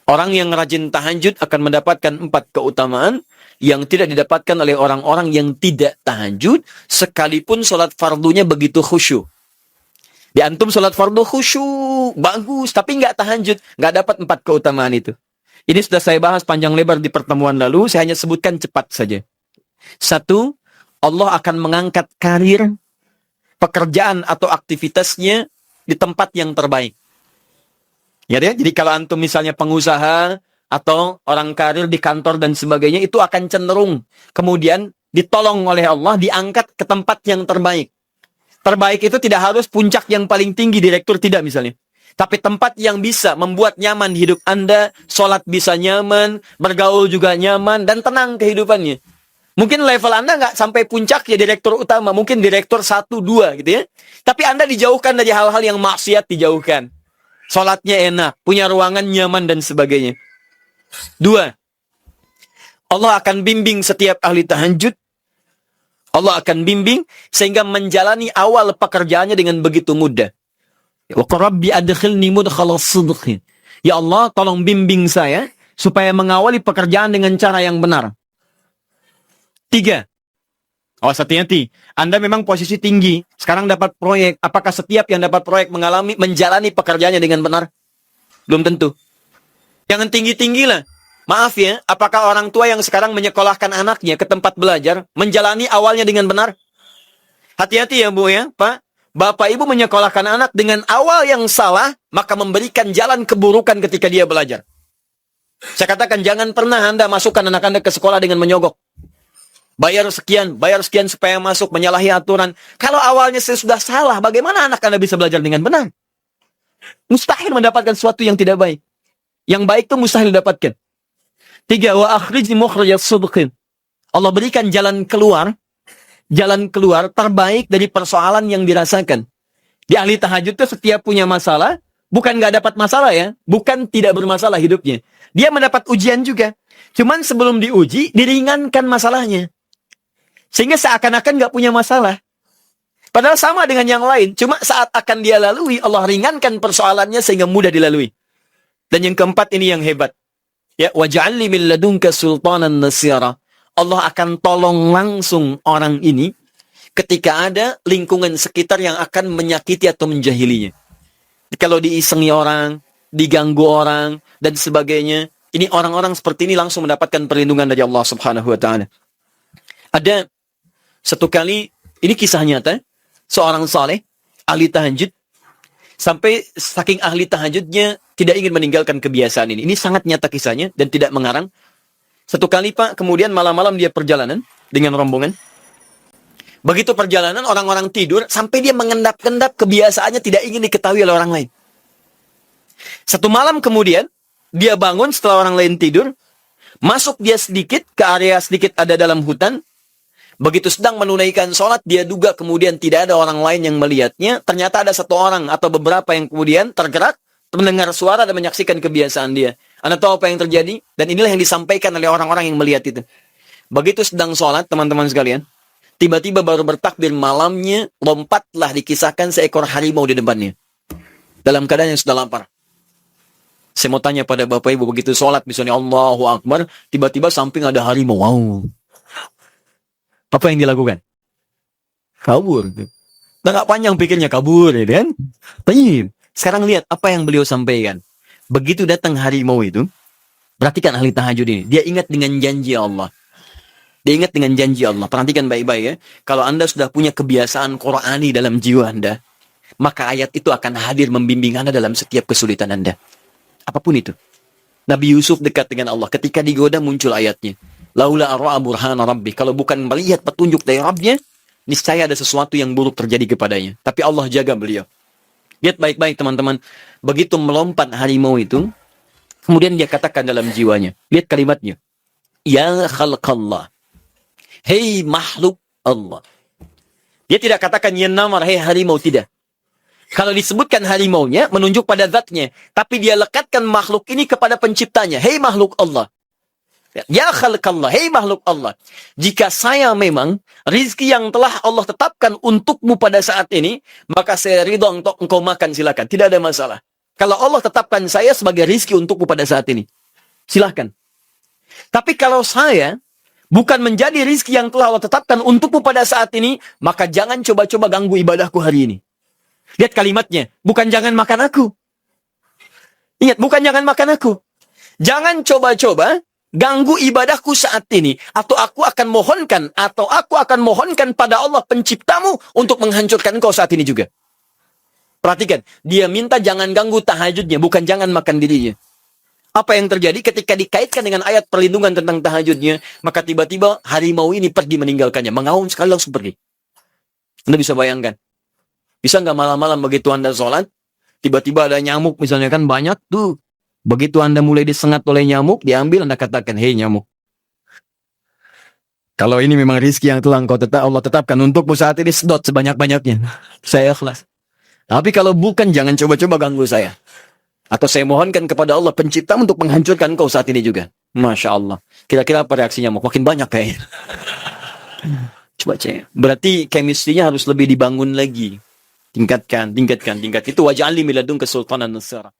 Orang yang rajin tahajud akan mendapatkan 4 keutamaan yang tidak didapatkan oleh orang-orang yang tidak tahajud, sekalipun sholat fardunya begitu khusyuk. Di antum sholat fardu khusyuk, bagus, tapi nggak tahajud, nggak dapat 4 keutamaan itu. Ini sudah saya bahas panjang lebar di pertemuan lalu, saya hanya sebutkan cepat saja. 1, Allah akan mengangkat karir, pekerjaan atau aktivitasnya di tempat yang terbaik. Ya, jadi kalau antum misalnya pengusaha atau orang karir di kantor dan sebagainya, itu akan cenderung kemudian ditolong oleh Allah, diangkat ke tempat yang terbaik. Terbaik itu tidak harus puncak yang paling tinggi, direktur tidak misalnya. Tapi tempat yang bisa membuat nyaman hidup Anda, sholat bisa nyaman, bergaul juga nyaman, dan tenang kehidupannya. Mungkin level Anda nggak sampai puncak ya direktur utama, mungkin direktur 1, 2 gitu ya. Tapi Anda dijauhkan dari hal-hal yang maksiat, dijauhkan. Sholatnya enak, punya ruangan nyaman dan sebagainya. 2, Allah akan bimbing setiap ahli tahajud. Allah akan bimbing sehingga menjalani awal pekerjaannya dengan begitu mudah. Wa rabbi adkhilni mudkhala sidqin. Ya Allah, tolong bimbing saya supaya mengawali pekerjaan dengan cara yang benar. 3, awas hati-hati. Anda memang posisi tinggi, sekarang dapat proyek. Apakah setiap yang dapat proyek menjalani pekerjaannya dengan benar? Belum tentu. Jangan tinggi-tinggi lah. Maaf ya, apakah orang tua yang sekarang menyekolahkan anaknya ke tempat belajar, menjalani awalnya dengan benar? Hati-hati ya Bu ya, Pak. Bapak Ibu menyekolahkan anak dengan awal yang salah, maka memberikan jalan keburukan ketika dia belajar. Saya katakan, jangan pernah Anda masukkan anak Anda ke sekolah dengan menyogok. Bayar sekian supaya masuk, menyalahi aturan. Kalau awalnya saya sudah salah, bagaimana anak Anda bisa belajar dengan benar? Mustahil mendapatkan sesuatu yang tidak baik. Yang baik itu mustahil didapatkan. 3, wa akhrijni mukhrajas sidqin. Allah berikan jalan keluar terbaik dari persoalan yang dirasakan. Di ahli tahajud itu setiap punya masalah, bukan nggak dapat masalah ya, bukan tidak bermasalah hidupnya. Dia mendapat ujian juga. Cuman sebelum diuji, diringankan masalahnya. Sehingga seakan-akan nggak punya masalah. Padahal sama dengan yang lain. Cuma saat akan dia lalui, Allah ringankan persoalannya sehingga mudah dilalui. Dan yang keempat ini yang hebat. Ya, waj'alni min ladunka sultanan nasira. Allah akan tolong langsung orang ini ketika ada lingkungan sekitar yang akan menyakiti atau menjahilinya. Kalau diisengi orang, diganggu orang, dan sebagainya, ini orang-orang seperti ini langsung mendapatkan perlindungan dari Allah Subhanahu wa Ta'ala. Ada satu kali, ini kisah nyata, seorang saleh, ahli tahajud, sampai saking ahli tahajudnya tidak ingin meninggalkan kebiasaan ini. Ini sangat nyata kisahnya dan tidak mengarang. Satu kali Pak, kemudian malam-malam dia perjalanan dengan rombongan. Begitu perjalanan, orang-orang tidur, sampai dia mengendap-endap, kebiasaannya tidak ingin diketahui oleh orang lain. Satu malam kemudian, dia bangun setelah orang lain tidur, masuk dia sedikit, ke area sedikit ada dalam hutan. Begitu sedang menunaikan sholat, dia duga kemudian tidak ada orang lain yang melihatnya. Ternyata ada satu orang atau beberapa yang kemudian tergerak, mendengar suara dan menyaksikan kebiasaan dia. Anda tahu apa yang terjadi? Dan inilah yang disampaikan oleh orang-orang yang melihat itu. Begitu sedang sholat, teman-teman sekalian, tiba-tiba baru bertakbir malamnya, lompatlah dikisahkan seekor harimau di depannya. Dalam keadaan yang sudah lapar. Saya mau tanya pada Bapak Ibu, begitu sholat, misalnya Allahu Akbar, tiba-tiba samping ada harimau. Wow. Apa yang dilakukan? Kabur. Nah, gak panjang pikirnya, kabur, ya kan? Tapi sekarang lihat apa yang beliau sampaikan. Begitu datang harimau itu, perhatikan ahli tahajud ini. Dia ingat dengan janji Allah. Dia ingat dengan janji Allah. Perhatikan baik-baik ya. Kalau Anda sudah punya kebiasaan Qur'ani dalam jiwa Anda, maka ayat itu akan hadir membimbing Anda dalam setiap kesulitan Anda. Apapun itu. Nabi Yusuf dekat dengan Allah. Ketika digoda muncul ayatnya. Laula arra'a burhana rabbi. Kalau bukan melihat petunjuk dari Rabbnya, niscaya ada sesuatu yang buruk terjadi kepadanya. Tapi Allah jaga beliau. Lihat baik-baik teman-teman. Begitu melompat harimau itu, kemudian dia katakan dalam jiwanya. Lihat kalimatnya. Ya khalqallah. Hei makhluk Allah. Dia tidak katakan ya namar, hei harimau, tidak. Kalau disebutkan harimaunya, menunjuk pada zatnya. Tapi dia lekatkan makhluk ini kepada penciptanya. Hei makhluk Allah. Ya khalqallah, hei makhluk Allah. Jika saya memang rizki yang telah Allah tetapkan untukmu pada saat ini, maka saya ridho untuk engkau makan, silakan. Tidak ada masalah. Kalau Allah tetapkan saya sebagai rizki untukmu pada saat ini. silahkan. Tapi kalau saya bukan menjadi rizki yang telah Allah tetapkan untukmu pada saat ini, maka jangan coba-coba ganggu ibadahku hari ini. Lihat kalimatnya, bukan jangan makan aku. Ingat, bukan jangan makan aku. Jangan coba-coba ganggu ibadahku saat ini. Atau aku akan mohonkan pada Allah penciptamu untuk menghancurkan kau saat ini juga. Perhatikan, dia minta jangan ganggu tahajudnya, bukan jangan makan dirinya. Apa yang terjadi ketika dikaitkan dengan ayat perlindungan tentang tahajudnya, maka tiba-tiba harimau ini pergi meninggalkannya, mengaum sekali langsung pergi. Anda bisa bayangkan. Bisa nggak malam-malam begitu Anda sholat, tiba-tiba ada nyamuk misalnya kan banyak tuh. Begitu Anda mulai disengat oleh nyamuk, diambil Anda katakan, hei nyamuk. Kalau ini memang rizki yang telah Allah tetapkan untukmu saat ini, sedot sebanyak-banyaknya. Saya ikhlas. Tapi kalau bukan, jangan coba-coba ganggu saya. Atau saya mohonkan kepada Allah pencipta untuk menghancurkan kau saat ini juga. Masya Allah. Kira-kira apa reaksi nyamuk? Makin banyak kayaknya. Coba cek. Berarti chemistry-nya harus lebih dibangun lagi. Tingkatkan. Itu waj'alni min ladunka sultanan nasira.